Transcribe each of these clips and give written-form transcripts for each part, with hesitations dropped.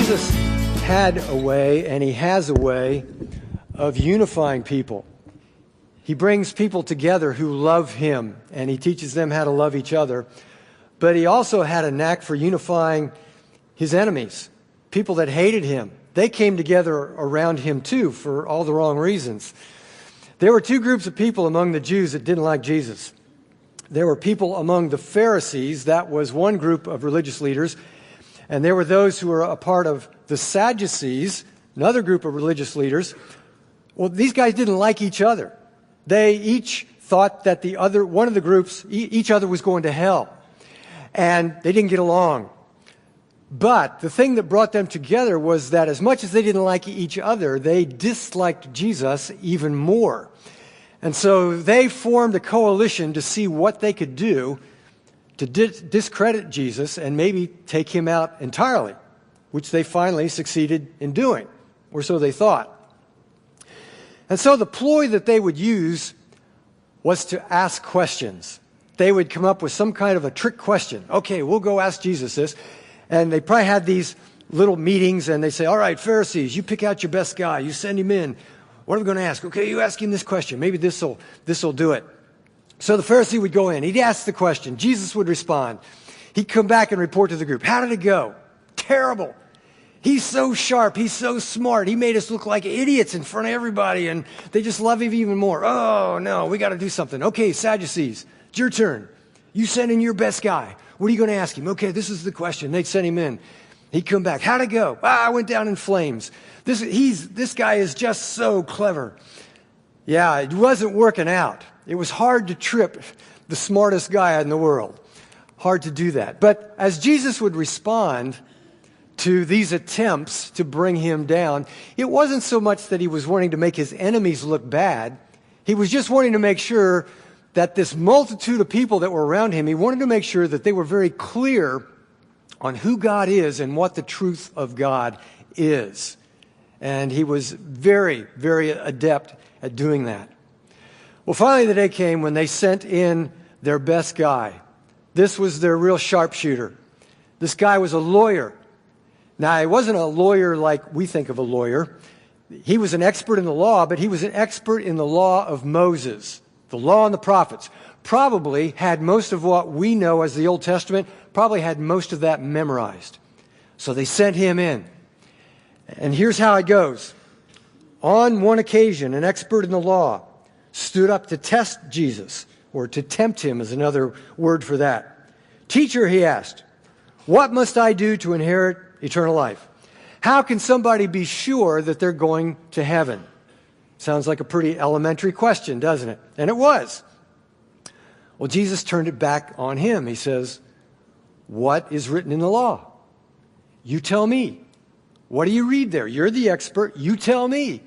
Jesus had a way, and he has a way, of unifying people. He brings people together who love him, and he teaches them how to love each other. But he also had a knack for unifying his enemies, people that hated him. They came together around him too for all the wrong reasons. There were two groups of people among the Jews that didn't like Jesus. There were people among the Pharisees, that was one group of religious leaders, and there were those who were a part of the Sadducees, another group of religious leaders. Well, these guys didn't like each other. They each thought that one of the groups, each other was going to hell, and they didn't get along. But the thing that brought them together was that as much as they didn't like each other, they disliked Jesus even more. And so they formed a coalition to see what they could do to discredit Jesus and maybe take him out entirely, which they finally succeeded in doing, or so they thought. And so the ploy that they would use was to ask questions. They would come up with some kind of a trick question. Okay, we'll go ask Jesus this. And they probably had these little meetings, and they say, all right, Pharisees, you pick out your best guy. You send him in. What are we going to ask? Okay, you ask him this question. Maybe this will do it. So the Pharisee would go in. He'd ask the question. Jesus would respond. He'd come back and report to the group. How did it go? Terrible. He's so sharp. He's so smart. He made us look like idiots in front of everybody, and they just love him even more. Oh, no, we got to do something. Okay, Sadducees, it's your turn. You send in your best guy. What are you going to ask him? Okay, this is the question. They'd send him in. He'd come back. How'd it go? I went down in flames. This guy is just so clever. Yeah, it wasn't working out. It was hard to trip the smartest guy in the world. Hard to do that. But as Jesus would respond to these attempts to bring him down, it wasn't so much that he was wanting to make his enemies look bad. He was just wanting to make sure that this multitude of people that were around him, he wanted to make sure that they were very clear on who God is and what the truth of God is. And he was very, very adept at doing that. Well, finally the day came when they sent in their best guy. This was their real sharpshooter. This guy was a lawyer. Now, he wasn't a lawyer like we think of a lawyer. He was an expert in the law, but he was an expert in the law of Moses. The law and the prophets. Probably had most of what we know as the Old Testament, probably had most of that memorized. So they sent him in. And here's how it goes. On one occasion, an expert in the law stood up to test Jesus, or to tempt him is another word for that. Teacher, he asked, what must I do to inherit eternal life? How can somebody be sure that they're going to heaven? Sounds like a pretty elementary question, doesn't it? And it was. Well, Jesus turned it back on him. He says, what is written in the law? You tell me. What do you read there? You're the expert. You tell me.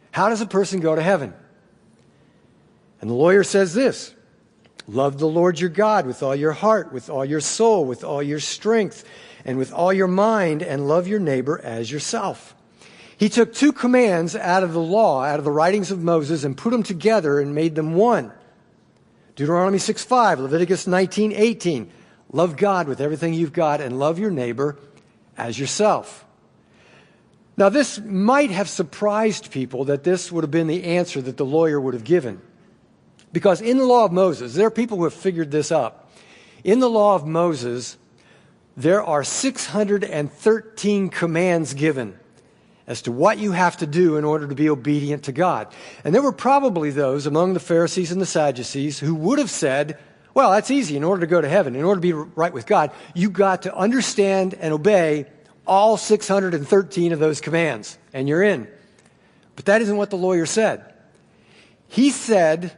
How does a person go to heaven? And the lawyer says this, love the Lord your God with all your heart, with all your soul, with all your strength, and with all your mind, and love your neighbor as yourself. He took two commands out of the law, out of the writings of Moses, and put them together and made them one. Deuteronomy 6:5, Leviticus 19:18. Love God with everything you've got and love your neighbor as yourself. Now, this might have surprised people that this would have been the answer that the lawyer would have given. Because in the law of Moses, there are people who have figured this up. In the law of Moses, there are 613 commands given as to what you have to do in order to be obedient to God. And there were probably those among the Pharisees and the Sadducees who would have said, well, that's easy. In order to go to heaven, in order to be right with God, you've got to understand and obey all 613 of those commands, and you're in. But that isn't what the lawyer said. He said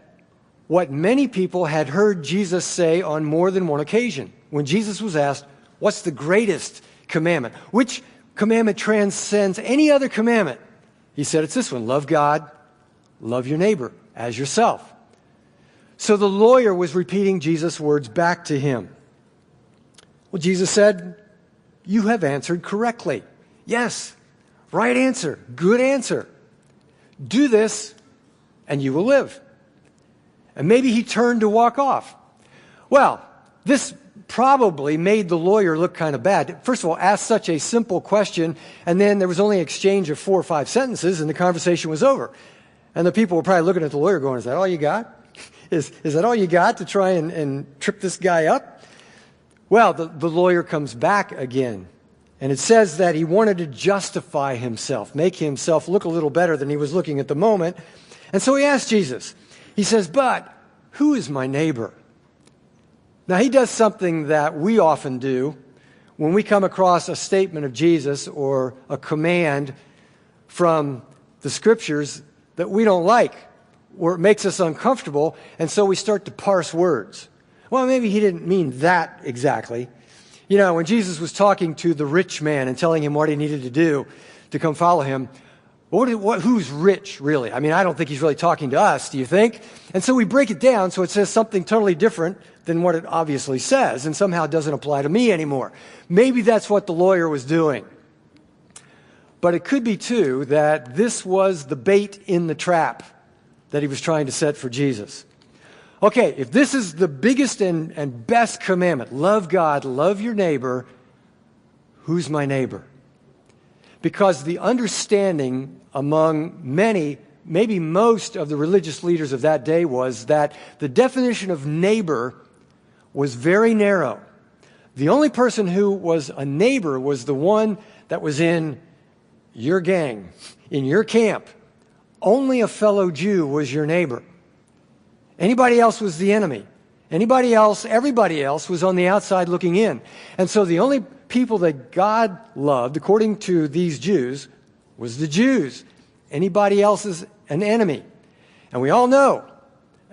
what many people had heard Jesus say on more than one occasion. When Jesus was asked, what's the greatest commandment? Which commandment transcends any other commandment? He said, it's this one, love God, love your neighbor as yourself. So the lawyer was repeating Jesus' words back to him. Well, Jesus said, you have answered correctly. Yes, right answer, good answer. Do this and you will live. And maybe he turned to walk off. Well, this probably made the lawyer look kind of bad. First of all, asked such a simple question, and then there was only an exchange of 4 or 5 sentences, and the conversation was over. And the people were probably looking at the lawyer going, is that all you got? Is that all you got to try and trip this guy up? Well, the lawyer comes back again. And it says that he wanted to justify himself, make himself look a little better than he was looking at the moment. And so he asked Jesus, he says, but who is my neighbor? Now, he does something that we often do when we come across a statement of Jesus or a command from the Scriptures that we don't like, or it makes us uncomfortable, and so we start to parse words. Well, maybe he didn't mean that exactly. You know, when Jesus was talking to the rich man and telling him what he needed to do to come follow him, who's rich, really? I mean, I don't think he's really talking to us, do you think? And so we break it down so it says something totally different than what it obviously says, and somehow it doesn't apply to me anymore. Maybe that's what the lawyer was doing. But it could be, too, that this was the bait in the trap that he was trying to set for Jesus. Okay, if this is the biggest and best commandment, love God, love your neighbor, who's my neighbor? Because the understanding among many, maybe most of the religious leaders of that day was that the definition of neighbor was very narrow. The only person who was a neighbor was the one that was in your gang, in your camp. Only a fellow Jew was your neighbor. Anybody else was the enemy. Anybody else, everybody else was on the outside looking in. And so the only people that God loved, according to these Jews, was the Jews. Anybody else is an enemy. And we all know,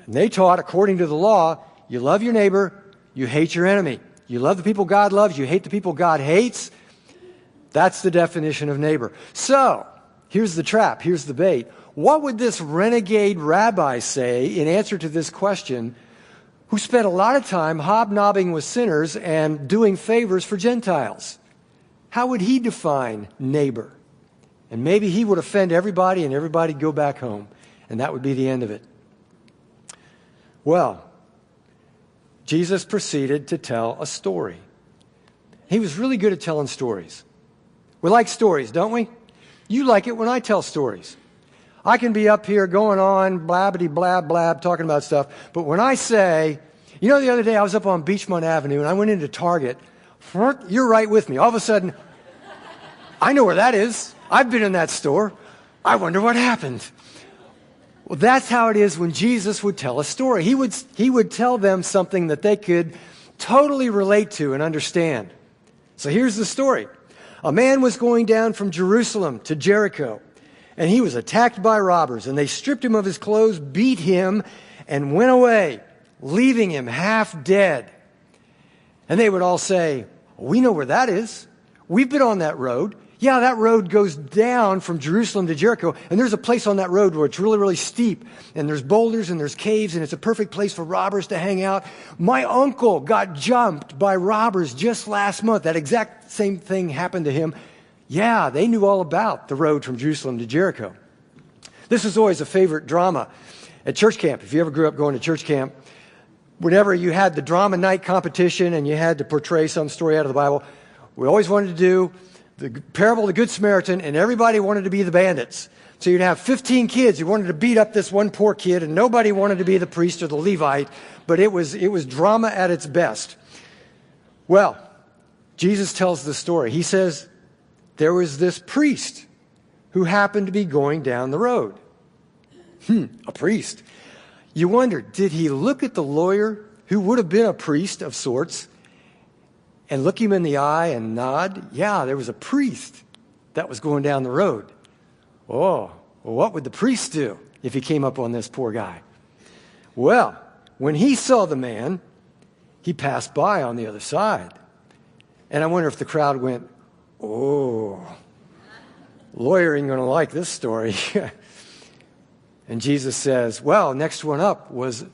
and they taught, according to the law, you love your neighbor, you hate your enemy. You love the people God loves, you hate the people God hates. That's the definition of neighbor. So, here's the trap, here's the bait. What would this renegade rabbi say in answer to this question, who spent a lot of time hobnobbing with sinners and doing favors for Gentiles? How would he define neighbor? And maybe he would offend everybody and everybody would go back home, and that would be the end of it. Well, Jesus proceeded to tell a story. He was really good at telling stories. We like stories, don't we? You like it when I tell stories. I can be up here going on, blabbity blab blab, talking about stuff. But when I say, you know, the other day I was up on Beachmont Avenue and I went into Target. You're right with me. All of a sudden, I know where that is. I've been in that store. I wonder what happened. Well, that's how it is when Jesus would tell a story. He would tell them something that they could totally relate to and understand. So here's the story. A man was going down from Jerusalem to Jericho. And he was attacked by robbers, and they stripped him of his clothes, beat him, and went away, leaving him half dead. And they would all say, we know where that is. We've been on that road. Yeah, that road goes down from Jerusalem to Jericho, and there's a place on that road where it's really, really steep, and there's boulders and there's caves, and it's a perfect place for robbers to hang out. My uncle got jumped by robbers just last month. That exact same thing happened to him. Yeah, they knew all about the road from Jerusalem to Jericho. This was always a favorite drama at church camp. If you ever grew up going to church camp, whenever you had the drama night competition and you had to portray some story out of the Bible, we always wanted to do the parable of the Good Samaritan, and everybody wanted to be the bandits. So you'd have 15 kids who wanted to beat up this one poor kid, and nobody wanted to be the priest or the Levite, but it was drama at its best. Well, Jesus tells the story. He says, there was this priest who happened to be going down the road. A priest. You wonder, did he look at the lawyer, who would have been a priest of sorts, and look him in the eye and nod? Yeah, there was a priest that was going down the road. Oh, well, what would the priest do if he came up on this poor guy? Well, when he saw the man, he passed by on the other side. And I wonder if the crowd went, oh, lawyer ain't going to like this story. And Jesus says, well, next one up was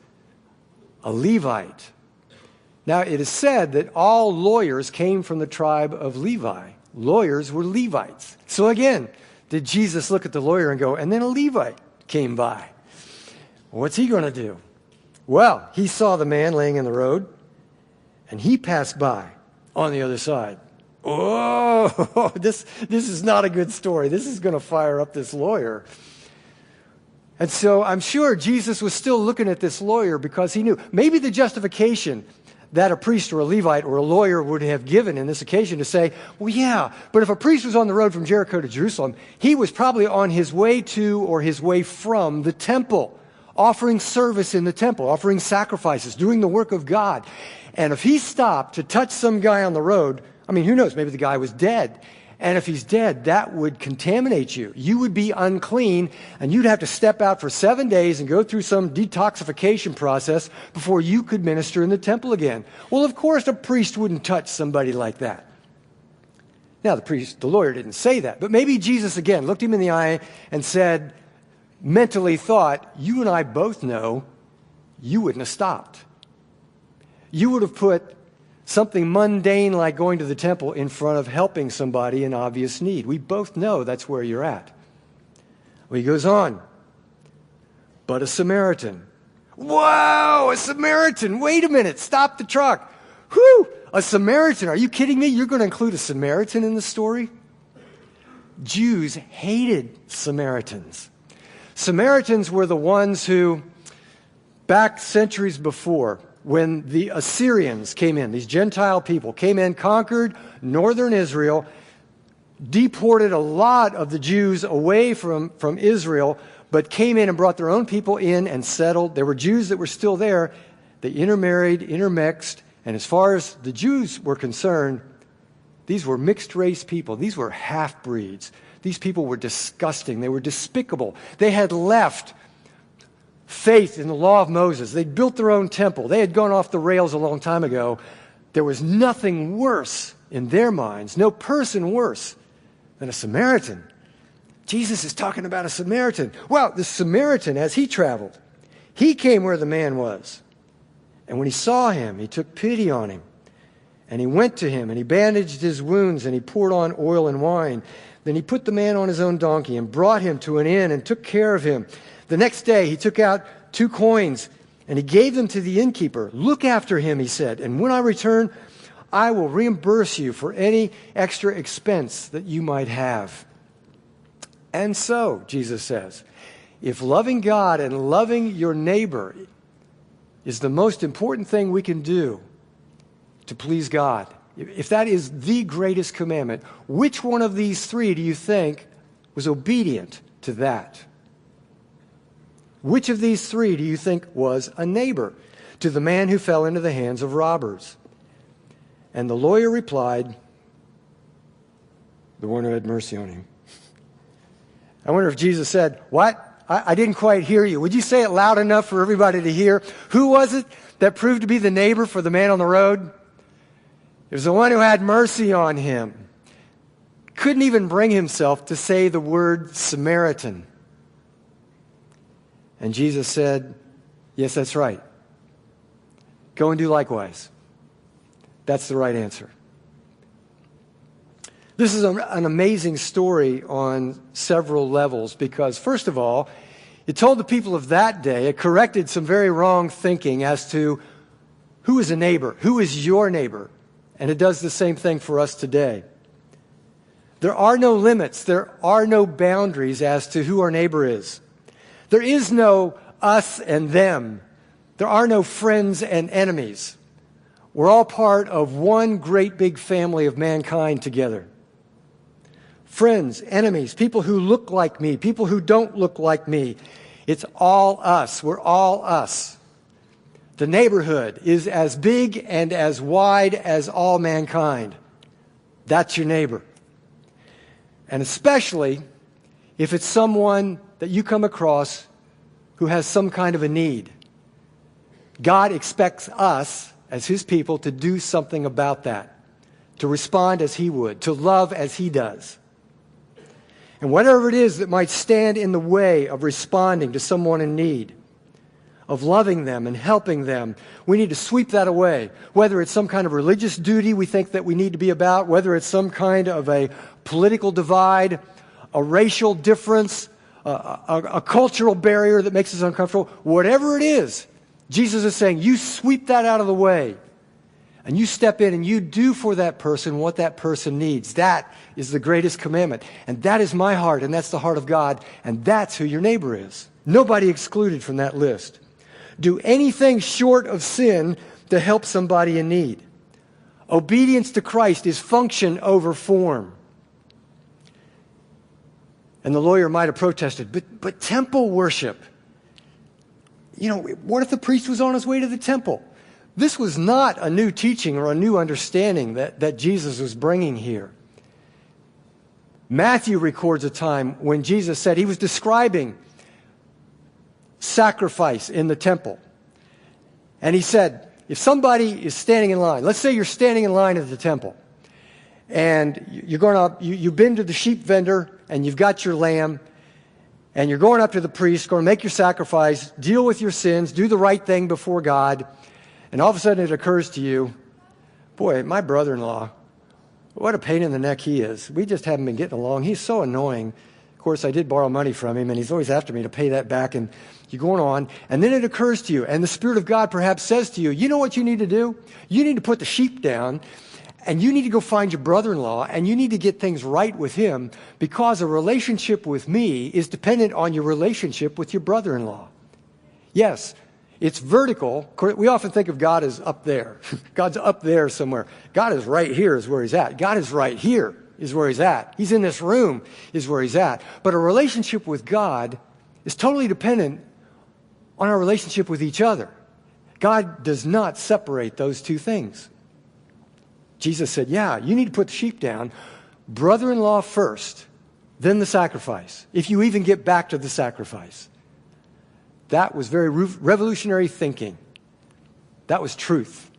a Levite. Now, it is said that all lawyers came from the tribe of Levi. Lawyers were Levites. So again, did Jesus look at the lawyer and go, and then a Levite came by? What's he going to do? Well, he saw the man laying in the road, and he passed by on the other side. Oh, this is not a good story. This is going to fire up this lawyer. And so I'm sure Jesus was still looking at this lawyer because he knew maybe the justification that a priest or a Levite or a lawyer would have given in this occasion to say, well, yeah, but if a priest was on the road from Jericho to Jerusalem, he was probably on his way to or his way from the temple, offering service in the temple, offering sacrifices, doing the work of God. And if he stopped to touch some guy on the road, I mean, who knows, maybe the guy was dead. And if he's dead, that would contaminate you. You would be unclean, and you'd have to step out for 7 days and go through some detoxification process before you could minister in the temple again. Well, of course, a priest wouldn't touch somebody like that. Now, the lawyer didn't say that, but maybe Jesus, again, looked him in the eye and said, mentally thought, you and I both know you wouldn't have stopped. You would have put something mundane like going to the temple in front of helping somebody in obvious need. We both know that's where you're at. Well, he goes on. But a Samaritan. Whoa, a Samaritan. Wait a minute. Stop the truck. Whew, a Samaritan. Are you kidding me? You're going to include a Samaritan in the story? Jews hated Samaritans. Samaritans were the ones who, back centuries before, when the Assyrians came in, these Gentile people came in, conquered northern Israel, deported a lot of the Jews away from Israel, but came in and brought their own people in and settled. There were Jews that were still there. They intermarried, intermixed, and as far as the Jews were concerned, these were mixed-race people. These were half-breeds. These people were disgusting. They were despicable. They had left faith in the law of Moses. They'd built their own temple. They had gone off the rails a long time ago. There was nothing worse in their minds, no person worse than a Samaritan. Jesus is talking about a Samaritan. Well, the Samaritan, as he traveled, he came where the man was. And when he saw him, he took pity on him. And he went to him, and he bandaged his wounds, and he poured on oil and wine. Then he put the man on his own donkey and brought him to an inn and took care of him. The next day, he took out 2 coins, and he gave them to the innkeeper. Look after him, he said, and when I return, I will reimburse you for any extra expense that you might have. And so, Jesus says, if loving God and loving your neighbor is the most important thing we can do to please God, if that is the greatest commandment, which one of these 3 do you think was obedient to that? Which of these 3 do you think was a neighbor to the man who fell into the hands of robbers? And the lawyer replied, the one who had mercy on him. I wonder if Jesus said, what? I didn't quite hear you. Would you say it loud enough for everybody to hear? Who was it that proved to be the neighbor for the man on the road? It was the one who had mercy on him. Couldn't even bring himself to say the word Samaritan. And Jesus said, yes, that's right. Go and do likewise. That's the right answer. This is an amazing story on several levels because, first of all, it told the people of that day, it corrected some very wrong thinking as to who is a neighbor, who is your neighbor. And it does the same thing for us today. There are no limits, there are no boundaries as to who our neighbor is. There is no us and them. There are no friends and enemies. We're all part of one great big family of mankind together. Friends, enemies, people who look like me, people who don't look like me. It's all us. We're all us. The neighborhood is as big and as wide as all mankind. That's your neighbor. And especially if it's someone that you come across who has some kind of a need. God expects us, as His people, to do something about that, to respond as He would, to love as He does. And whatever it is that might stand in the way of responding to someone in need, of loving them and helping them, we need to sweep that away. Whether it's some kind of religious duty we think that we need to be about, whether it's some kind of a political divide, a racial difference, a cultural barrier that makes us uncomfortable, whatever it is, Jesus is saying, you sweep that out of the way And you step in and you do for that person what that person needs. That is the greatest commandment. And that is my heart, and that's the heart of God, and that's who your neighbor is. Nobody excluded from that list. Do anything short of sin to help somebody in need. Obedience to Christ is function over form. And the lawyer might have protested, but temple worship. What if the priest was on his way to the temple? This was not a new teaching or a new understanding that Jesus was bringing here. Matthew records a time when Jesus said he was describing sacrifice in the temple. And he said, if somebody is standing in line, let's say you're standing in line at the temple, and you've been to the sheep vendor, and you've got your lamb, and you're going up to the priest, going to make your sacrifice, deal with your sins, do the right thing before God, and all of a sudden it occurs to you, boy, my brother-in-law, what a pain in the neck he is. We just haven't been getting along. He's so annoying. Of course, I did borrow money from him, and he's always after me to pay that back, and you're going on, and then it occurs to you, and the Spirit of God perhaps says to you, you know what you need to do? You need to put the sheep down, and you need to go find your brother-in-law, and you need to get things right with him, because a relationship with me is dependent on your relationship with your brother-in-law. Yes, it's vertical. We often think of God as up there. God's up there somewhere. God is right here is where he's at. God is right here is where he's at. He's in this room is where he's at. But a relationship with God is totally dependent on our relationship with each other. God does not separate those two things. Jesus said, yeah, you need to put the sheep down, brother-in-law first, then the sacrifice, if you even get back to the sacrifice. That was very revolutionary thinking. That was truth.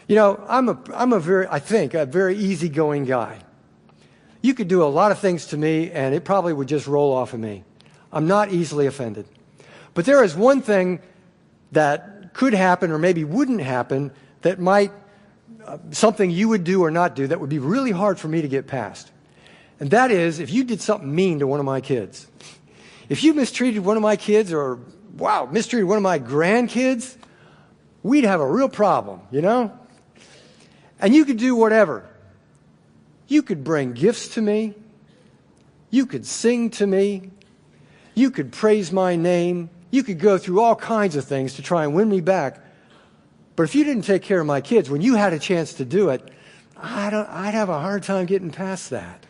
I'm a very easygoing guy. You could do a lot of things to me, and it probably would just roll off of me. I'm not easily offended. But there is one thing that could happen or maybe wouldn't happen that might, something you would do or not do that would be really hard for me to get past. And that is if you did something mean to one of my kids. If you mistreated one of my kids or, mistreated one of my grandkids, we'd have a real problem, And you could do whatever. You could bring gifts to me. You could sing to me. You could praise my name. You could go through all kinds of things to try and win me back. But if you didn't take care of my kids, when you had a chance to do it, I'd have a hard time getting past that.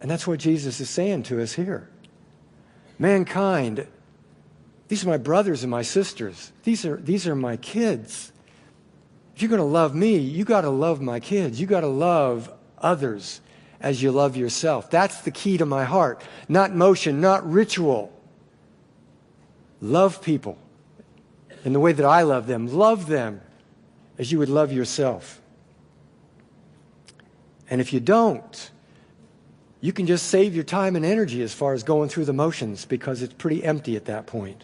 And that's what Jesus is saying to us here. Mankind, these are my brothers and my sisters. These are my kids. If you're going to love me, you got to love my kids. You got to love others as you love yourself. That's the key to my heart. Not motion, not ritual. Love people in the way that I love them. Love them as you would love yourself. And if you don't, you can just save your time and energy as far as going through the motions because it's pretty empty at that point.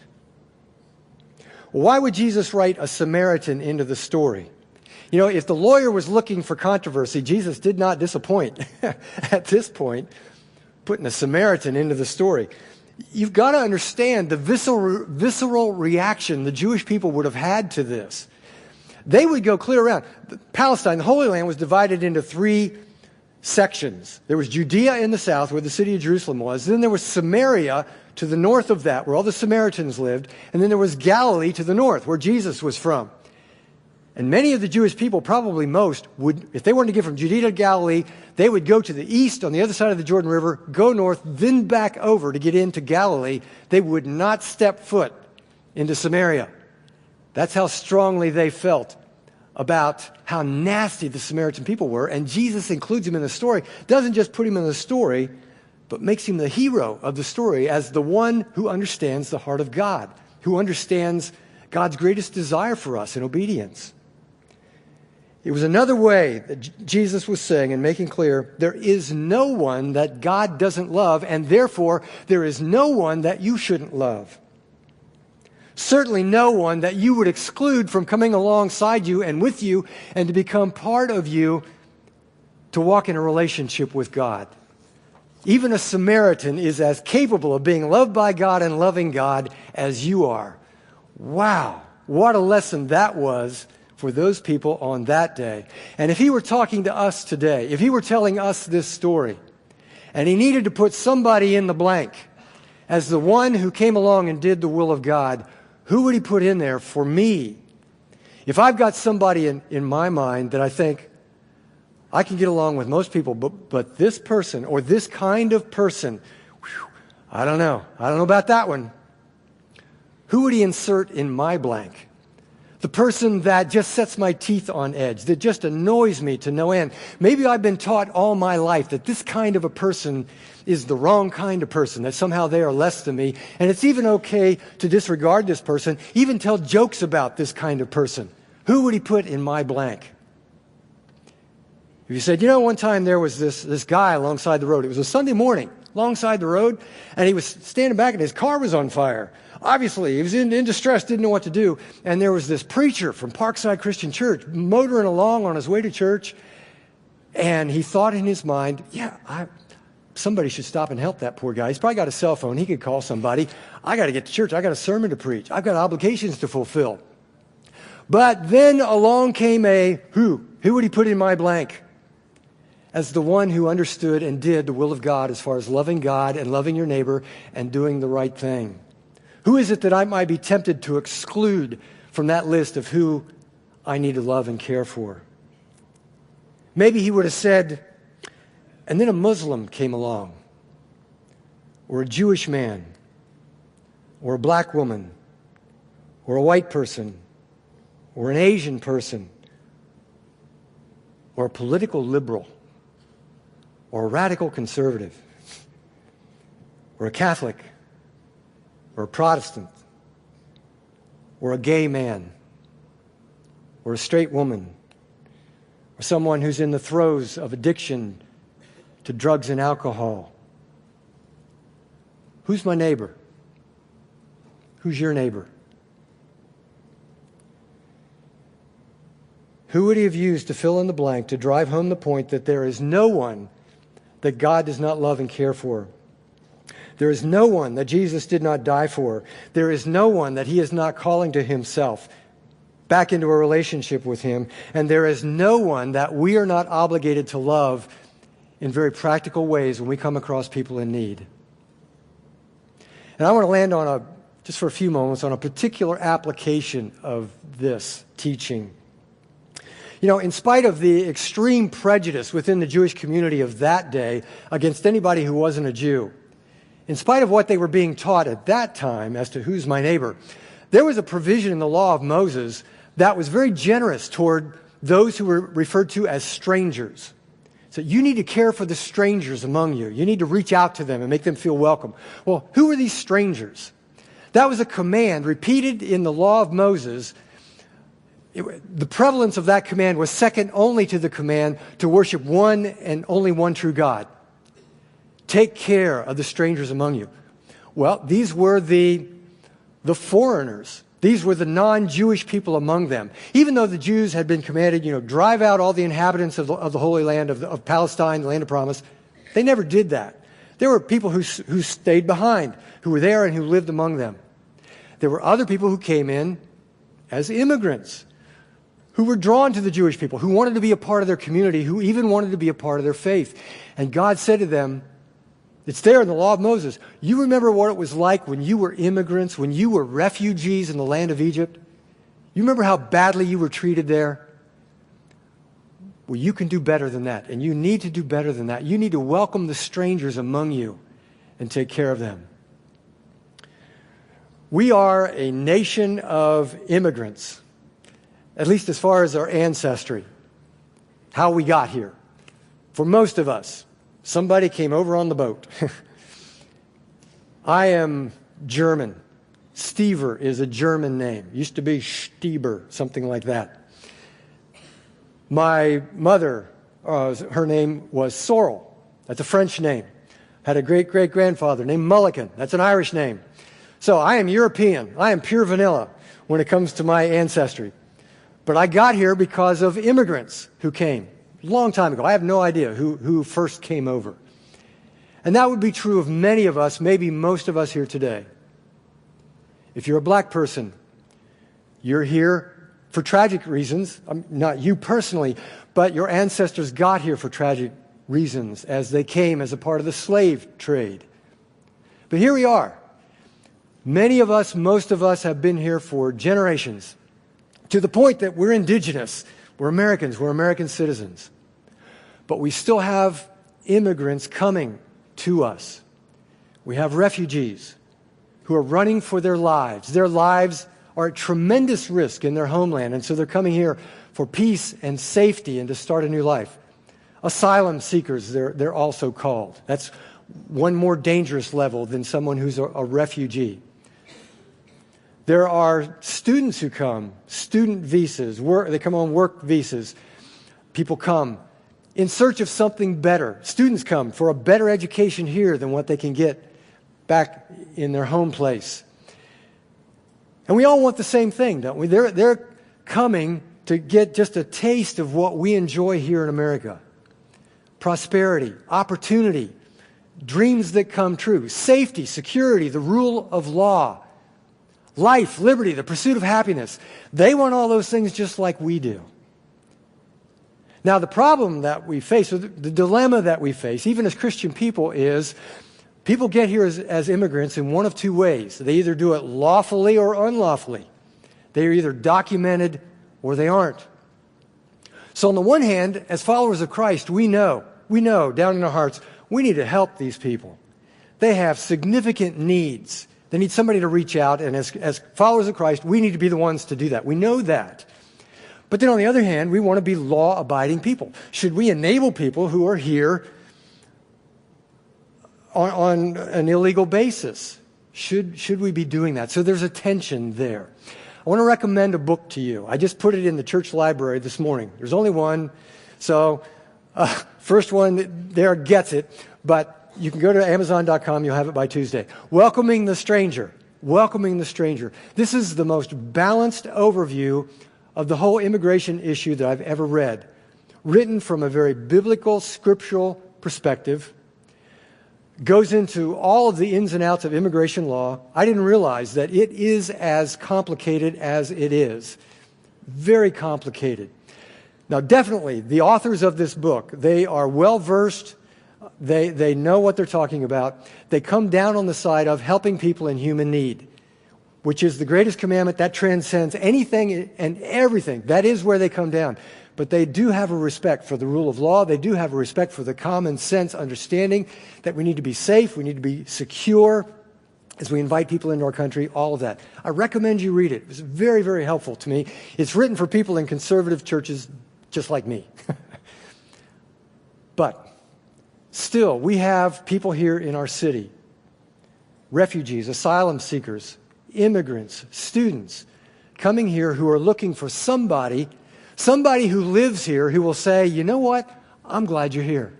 Well, why would Jesus write a Samaritan into the story? If the lawyer was looking for controversy, Jesus did not disappoint at this point, putting a Samaritan into the story. You've got to understand the visceral reaction the Jewish people would have had to this. They would go clear around. Palestine, the Holy Land, was divided into three sections. There was Judea in the south, where the city of Jerusalem was. Then there was Samaria to the north of that, where all the Samaritans lived. And then there was Galilee to the north, where Jesus was from. And many of the Jewish people, probably most, would, if they wanted to get from Judea to Galilee, they would go to the east on the other side of the Jordan River, go north, then back over to get into Galilee. They would not step foot into Samaria. That's how strongly they felt about how nasty the Samaritan people were. And Jesus includes him in the story. Doesn't just put him in the story, but makes him the hero of the story as the one who understands the heart of God, who understands God's greatest desire for us in obedience. It was another way that Jesus was saying and making clear, there is no one that God doesn't love, and therefore there is no one that you shouldn't love. Certainly no one that you would exclude from coming alongside you and with you and to become part of you to walk in a relationship with God. Even a Samaritan is as capable of being loved by God and loving God as you are. Wow, what a lesson that was for those people on that day. And if he were talking to us today, if he were telling us this story, and he needed to put somebody in the blank as the one who came along and did the will of God, who would he put in there for me? If I've got somebody in my mind that I think I can get along with most people, but this person or this kind of person, whew, I don't know. I don't know about that one. Who would he insert in my blank? The person that just sets my teeth on edge, that just annoys me to no end. Maybe I've been taught all my life that this kind of a person is the wrong kind of person, that somehow they are less than me. And it's even okay to disregard this person, even tell jokes about this kind of person. Who would he put in my blank? If you said, one time there was this guy alongside the road. It was a Sunday morning, alongside the road, and he was standing back and his car was on fire. Obviously, he was in distress, didn't know what to do. And there was this preacher from Parkside Christian Church motoring along on his way to church. And he thought in his mind, somebody should stop and help that poor guy. He's probably got a cell phone. He could call somebody. I got to get to church. I got a sermon to preach. I've got obligations to fulfill. But then along came a who? Who would he put in my blank? As the one who understood and did the will of God as far as loving God and loving your neighbor and doing the right thing. Who is it that I might be tempted to exclude from that list of who I need to love and care for? Maybe he would have said, and then a Muslim came along, or a Jewish man, or a black woman, or a white person, or an Asian person, or a political liberal, or a radical conservative, or a Catholic, or a Protestant, or a gay man, or a straight woman, or someone who's in the throes of addiction to drugs and alcohol. Who's my neighbor? Who's your neighbor? Who would he have used to fill in the blank to drive home the point that there is no one that God does not love and care for? There is no one that Jesus did not die for. There is no one that he is not calling to himself, back into a relationship with him. And there is no one that we are not obligated to love in very practical ways when we come across people in need. And I want to land just for a few moments, on a particular application of this teaching. In spite of the extreme prejudice within the Jewish community of that day against anybody who wasn't a Jew, in spite of what they were being taught at that time as to who's my neighbor, there was a provision in the law of Moses that was very generous toward those who were referred to as strangers. So you need to care for the strangers among you. You need to reach out to them and make them feel welcome. Well, who are these strangers? That was a command repeated in the law of Moses. The prevalence of that command was second only to the command to worship one and only one true God. Take care of the strangers among you. Well, these were the foreigners. These were the non-Jewish people among them. Even though the Jews had been commanded, drive out all the inhabitants of the Holy Land, of Palestine, the land of promise, they never did that. There were people who stayed behind, who were there and who lived among them. There were other people who came in as immigrants, who were drawn to the Jewish people, who wanted to be a part of their community, who even wanted to be a part of their faith. And God said to them, it's there in the law of Moses. You remember what it was like when you were immigrants, when you were refugees in the land of Egypt? You remember how badly you were treated there? Well, you can do better than that, and you need to do better than that. You need to welcome the strangers among you and take care of them. We are a nation of immigrants, at least as far as our ancestry, how we got here. For most of us, somebody came over on the boat. I am German. Stever is a German name. Used to be Stieber, something like that. My mother, her name was Sorrel. That's a French name. Had a great-great-grandfather named Mulligan. That's an Irish name. So I am European. I am pure vanilla when it comes to my ancestry. But I got here because of immigrants who came a long time ago. I have no idea who first came over. And that would be true of many of us, maybe most of us here today. If you're a black person, you're here for tragic reasons, not you personally, but your ancestors got here for tragic reasons as they came as a part of the slave trade. But here we are. Many of us, most of us have been here for generations, to the point that we're indigenous, we're Americans, we're American citizens. But we still have immigrants coming to us. We have refugees who are running for their lives. Their lives are at tremendous risk in their homeland, and so they're coming here for peace and safety and to start a new life. Asylum seekers, they're also called. That's one more dangerous level than someone who's a refugee. There are students who come, student visas, they come on work visas. People come in search of something better. Students come for a better education here than what they can get back in their home place. And we all want the same thing, don't we? They're coming to get just a taste of what we enjoy here in America. Prosperity, opportunity, dreams that come true, safety, security, the rule of law, life, liberty, the pursuit of happiness. They want all those things just like we do. Now, the problem that we face, or the dilemma that we face, even as Christian people, is people get here as immigrants in one of two ways. They either do it lawfully or unlawfully. They are either documented or they aren't. So on the one hand, as followers of Christ, we know down in our hearts, we need to help these people. They have significant needs. They need somebody to reach out, and as followers of Christ, we need to be the ones to do that. We know that. But then on the other hand, we want to be law-abiding people. Should we enable people who are here on an illegal basis? Should we be doing that? So there's a tension there. I want to recommend a book to you. I just put it in the church library this morning. There's only one, so first one there gets it, but you can go to Amazon.com, you'll have it by Tuesday. Welcoming the Stranger. Welcoming the Stranger. This is the most balanced overview of the whole immigration issue that I've ever read, written from a very biblical, scriptural perspective, goes into all of the ins and outs of immigration law. I didn't realize that it is as complicated as it is. Very complicated. Now, definitely, the authors of this book, they are well-versed. They know what they're talking about. They come down on the side of helping people in human need, which is the greatest commandment that transcends anything and everything. That is where they come down. But they do have a respect for the rule of law. They do have a respect for the common sense understanding that we need to be safe, we need to be secure as we invite people into our country, all of that. I recommend you read it. It was very, very helpful to me. It's written for people in conservative churches just like me. But still, we have people here in our city, refugees, asylum seekers, immigrants, students, coming here who are looking for somebody who lives here who will say, you know what, I'm glad you're here.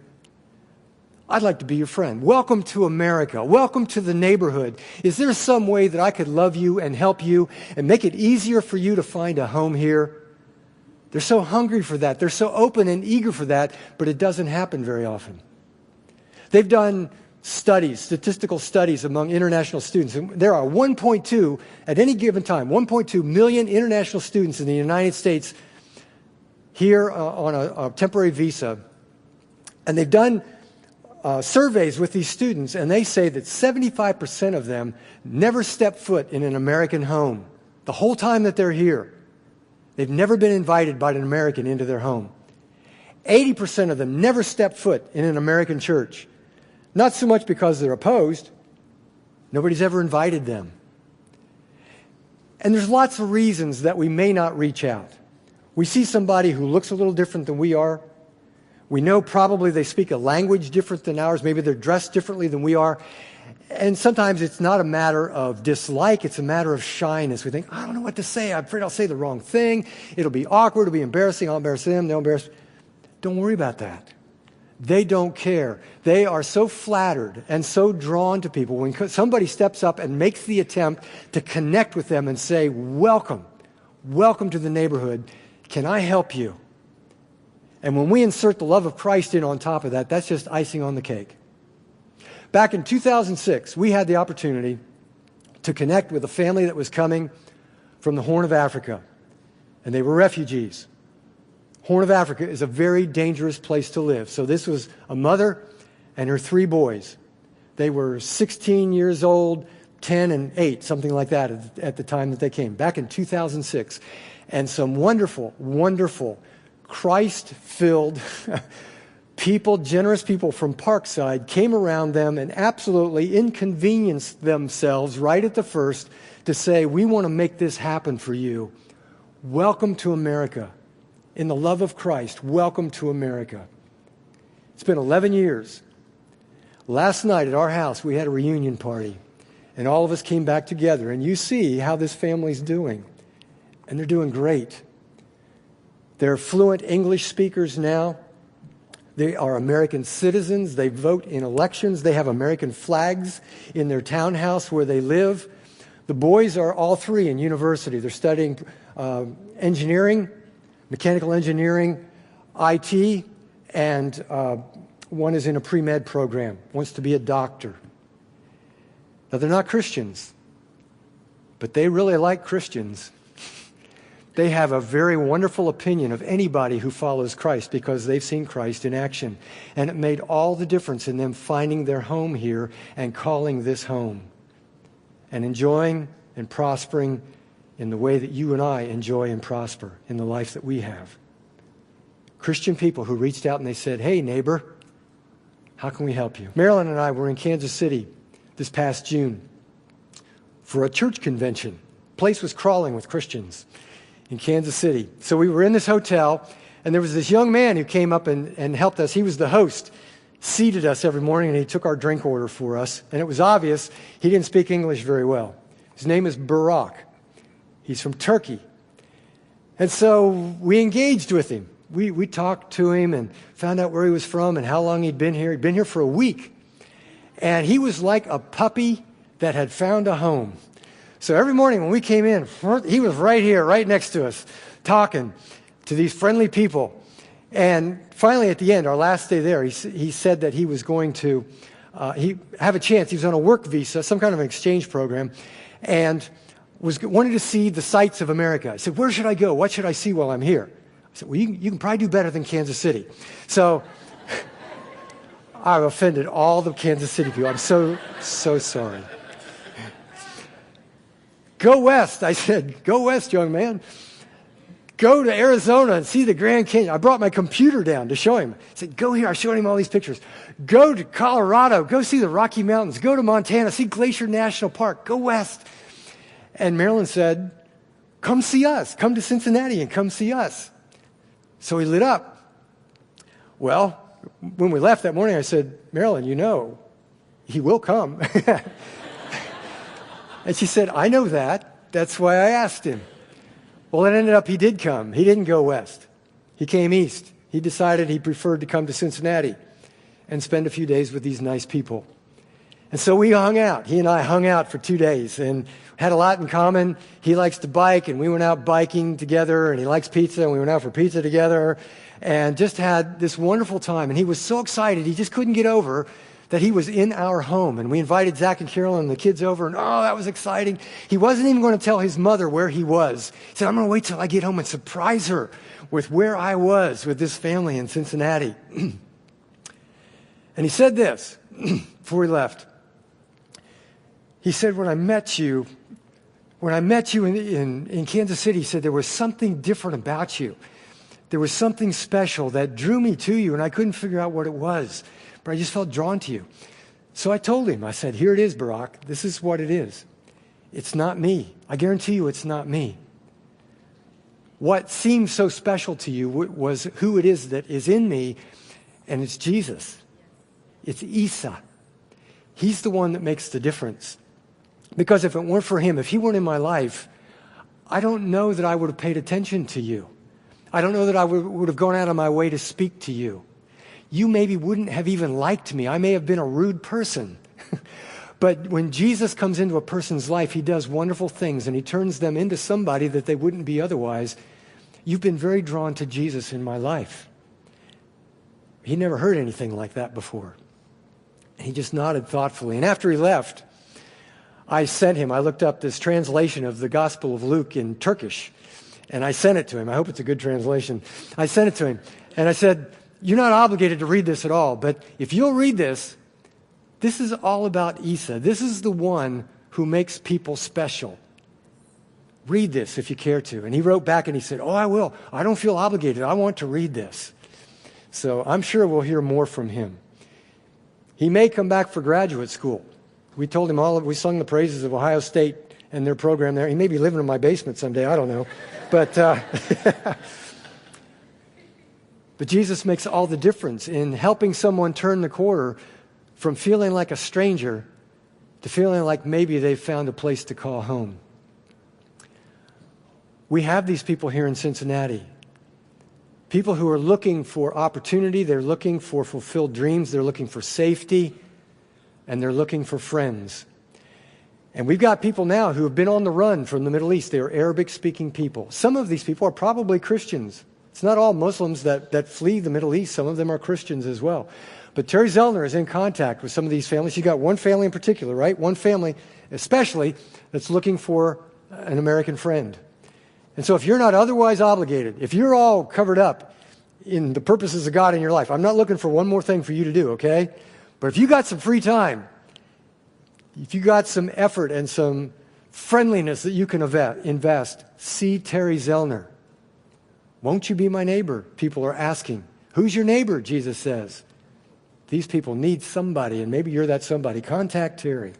I'd like to be your friend. Welcome to America. Welcome to the neighborhood. Is there some way that I could love you and help you and make it easier for you to find a home here? They're so hungry for that. They're so open and eager for that, but it doesn't happen very often. They've done studies, statistical studies among international students. And there are 1.2, at any given time, 1.2 million international students in the United States here on a temporary visa. And they've done surveys with these students, and they say that 75% of them never step foot in an American home the whole time that they're here. They've never been invited by an American into their home. 80% of them never step foot in an American church. Not so much because they're opposed. Nobody's ever invited them. And there's lots of reasons that we may not reach out. We see somebody who looks a little different than we are. We know probably they speak a language different than ours. Maybe they're dressed differently than we are. And sometimes it's not a matter of dislike. It's a matter of shyness. We think, I don't know what to say. I'm afraid I'll say the wrong thing. It'll be awkward. It'll be embarrassing. I'll embarrass them. They'll embarrass me. Don't worry about that. They don't care. They are so flattered and so drawn to people when somebody steps up and makes the attempt to connect with them and say, welcome. Welcome to the neighborhood. Can I help you? And when we insert the love of Christ in on top of that, that's just icing on the cake. Back in 2006, we had the opportunity to connect with a family that was coming from the Horn of Africa. and they were refugees. Horn of Africa is a very dangerous place to live. So this was a mother and her 3 boys. They were 16 years old, 10 and 8, something like that at the time that they came, back in 2006. And some wonderful, wonderful, Christ-filled people, generous people from Parkside came around them and absolutely inconvenienced themselves right at the first to say, we want to make this happen for you. Welcome to America. In the love of Christ, welcome to America. It's been 11 years. Last night at our house, we had a reunion party, and all of us came back together, and you see how this family's doing, and they're doing great. They're fluent English speakers now. They are American citizens. They vote in elections. They have American flags in their townhouse where they live. The boys are all 3 in university. They're studying engineering, mechanical engineering, IT, and one is in a pre-med program, wants to be a doctor. Now, they're not Christians, but they really like Christians. They have a very wonderful opinion of anybody who follows Christ because they've seen Christ in action. And it made all the difference in them finding their home here and calling this home and enjoying and prospering in the way that you and I enjoy and prosper in the life that we have. Christian people who reached out and they said, hey, neighbor, how can we help you? Marilyn and I were in Kansas City this past June for a church convention. The place was crawling with Christians in Kansas City. So we were in this hotel, and there was this young man who came up and helped us. He was the host, seated us every morning, and he took our drink order for us. And it was obvious he didn't speak English very well. His name is Barak. He's from Turkey. And so we engaged with him. We talked to him and found out where he was from and how long he'd been here. He'd been here for a week. And he was like a puppy that had found a home. So every morning when we came in, he was right here, right next to us, talking to these friendly people. And finally at the end, our last day there, he said that he was going to have a chance. He was on a work visa, some kind of an exchange program, and wanted to see the sights of America. I said, where should I go? What should I see while I'm here? I said, well, you can probably do better than Kansas City. So I've offended all the Kansas City people. I'm so sorry. Go west. I said, go west, young man. Go to Arizona and see the Grand Canyon. I brought my computer down to show him. I said, go here. I showed him all these pictures. Go to Colorado. Go see the Rocky Mountains. Go to Montana. See Glacier National Park. Go west. And Marilyn said, come see us. Come to Cincinnati and come see us. So he lit up. Well, when we left that morning, I said, Marilyn, you know, he will come. And she said, I know that. That's why I asked him. Well, it ended up he did come. He didn't go west. He came east. He decided he preferred to come to Cincinnati and spend a few days with these nice people. And so we hung out. He and I hung out for 2 days and had a lot in common. He likes to bike, and we went out biking together, and he likes pizza, and we went out for pizza together and just had this wonderful time. And he was so excited. He just couldn't get over that he was in our home. And we invited Zach and Carolyn and the kids over, and oh, that was exciting. He wasn't even going to tell his mother where he was. He said, I'm going to wait till I get home and surprise her with where I was with this family in Cincinnati. And he said this before he left. He said, when I met you in Kansas City, he said, there was something different about you. There was something special that drew me to you, and I couldn't figure out what it was, but I just felt drawn to you. So I told him, I said, here it is, Barak. This is what it is. It's not me. I guarantee you it's not me. What seemed so special to you was who it is that is in me, and it's Jesus. It's Isa. He's the one that makes the difference. Because if it weren't for him, if he weren't in my life, I don't know that I would have paid attention to you. I don't know that I would have gone out of my way to speak to you. You maybe wouldn't have even liked me. I may have been a rude person. But when Jesus comes into a person's life, he does wonderful things, and he turns them into somebody that they wouldn't be otherwise. You've been very drawn to Jesus in my life. He never heard anything like that before. He just nodded thoughtfully. And after he left, I looked up this translation of the Gospel of Luke in Turkish. And I sent it to him. I hope it's a good translation. I sent it to him. And I said, you're not obligated to read this at all, but if you'll read this, this is all about Isa. This is the one who makes people special. Read this if you care to. And he wrote back and he said, oh, I will. I don't feel obligated. I want to read this. So I'm sure we'll hear more from him. He may come back for graduate school. We told him we sung the praises of Ohio State and their program there. He may be living in my basement someday. I don't know. But but Jesus makes all the difference in helping someone turn the corner from feeling like a stranger to feeling like maybe they've found a place to call home. We have these people here in Cincinnati. People who are looking for opportunity, they're looking for fulfilled dreams, they're looking for safety, and they're looking for friends. And we've got people now who have been on the run from the Middle East. They are Arabic-speaking people. Some of these people are probably Christians. It's not all Muslims that flee the Middle East. Some of them are Christians as well. But Terry Zellner is in contact with some of these families. You've got one family in particular, right? One family especially that's looking for an American friend. And so if you're not otherwise obligated, if you're all covered up in the purposes of God in your life, I'm not looking for one more thing for you to do, okay? But if you got some free time, if you got some effort and some friendliness that you can invest, see Terry Zellner. Won't you be my neighbor? People are asking. Who's your neighbor? Jesus says. These people need somebody, and maybe you're that somebody. Contact Terry.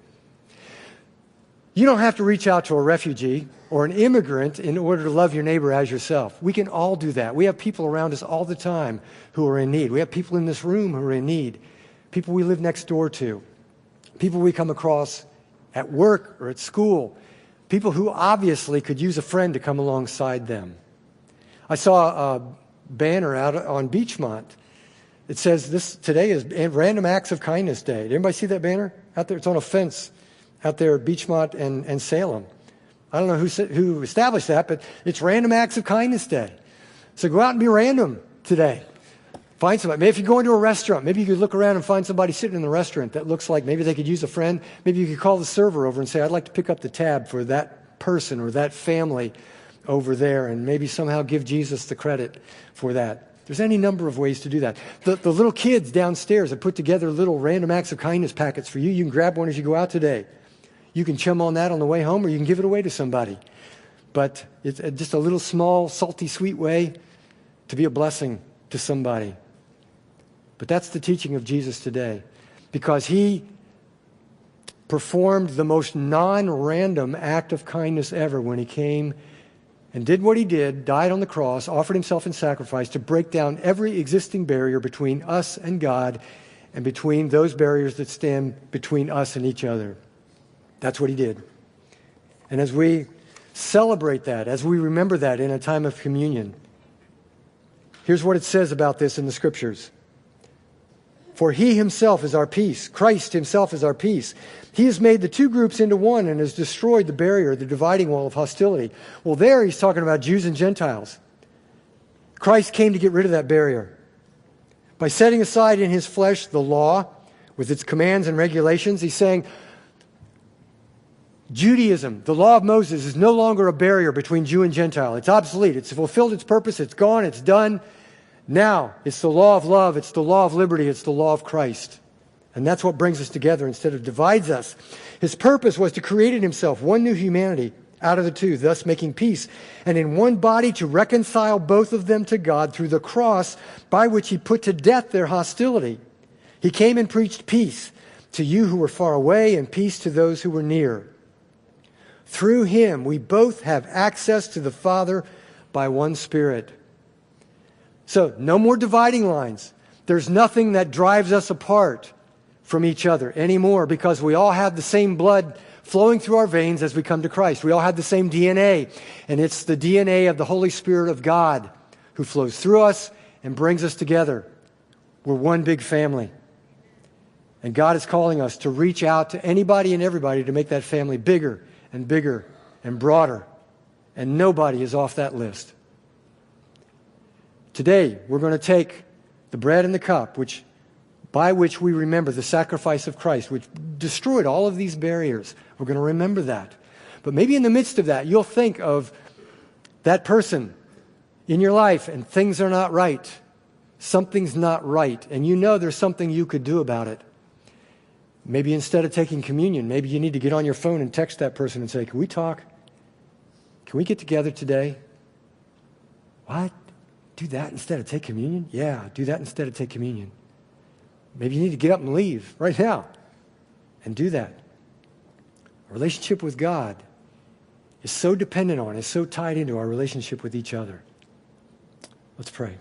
You don't have to reach out to a refugee or an immigrant in order to love your neighbor as yourself. We can all do that. We have people around us all the time who are in need. We have people in this room who are in need. People we live next door to. People we come across at work or at school. People who obviously could use a friend to come alongside them. I saw a banner out on Beachmont. It says today is Random Acts of Kindness Day. Did anybody see that banner out there? It's on a fence out there at Beachmont and Salem. I don't know who established that, but it's Random Acts of Kindness Day. So go out and be random today. Find somebody. Maybe if you go into a restaurant, maybe you could look around and find somebody sitting in the restaurant that looks like maybe they could use a friend. Maybe you could call the server over and say, I'd like to pick up the tab for that person or that family over there, and maybe somehow give Jesus the credit for that. There's any number of ways to do that. The little kids downstairs have put together little Random Acts of Kindness packets for you. You can grab one as you go out today. You can chum on that on the way home, or you can give it away to somebody. But it's just a little small, salty, sweet way to be a blessing to somebody. But that's the teaching of Jesus today, because he performed the most non-random act of kindness ever when he came and did what he did, died on the cross, offered himself in sacrifice to break down every existing barrier between us and God and between those barriers that stand between us and each other. That's what he did. And as we celebrate that, as we remember that in a time of communion, here's what it says about this in the Scriptures. For he himself is our peace. Christ himself is our peace. He has made the two groups into one and has destroyed the barrier, the dividing wall of hostility. Well, there he's talking about Jews and Gentiles. Christ came to get rid of that barrier. By setting aside in his flesh the law with its commands and regulations, he's saying, Judaism, the law of Moses, is no longer a barrier between Jew and Gentile. It's obsolete. It's fulfilled its purpose. It's gone. It's done. Now, it's the law of love. It's the law of liberty. It's the law of Christ. And that's what brings us together instead of divides us. His purpose was to create in himself one new humanity out of the two, thus making peace, and in one body to reconcile both of them to God through the cross, by which he put to death their hostility. He came and preached peace to you who were far away and peace to those who were near. Through him, we both have access to the Father by one Spirit. So, no more dividing lines. There's nothing that drives us apart from each other anymore, because we all have the same blood flowing through our veins as we come to Christ. We all have the same DNA, and it's the DNA of the Holy Spirit of God who flows through us and brings us together. We're one big family. And God is calling us to reach out to anybody and everybody to make that family bigger and bigger and broader. And nobody is off that list. Today, we're going to take the bread and the cup, by which we remember the sacrifice of Christ, which destroyed all of these barriers. We're going to remember that. But maybe in the midst of that, you'll think of that person in your life and things are not right, something's not right, and you know there's something you could do about it. Maybe instead of taking communion, maybe you need to get on your phone and text that person and say, can we talk? Can we get together today? What? Do that instead of take communion? Yeah, do that instead of take communion. Maybe you need to get up and leave right now and do that. A relationship with God is so dependent on, is so tied into our relationship with each other. Let's pray.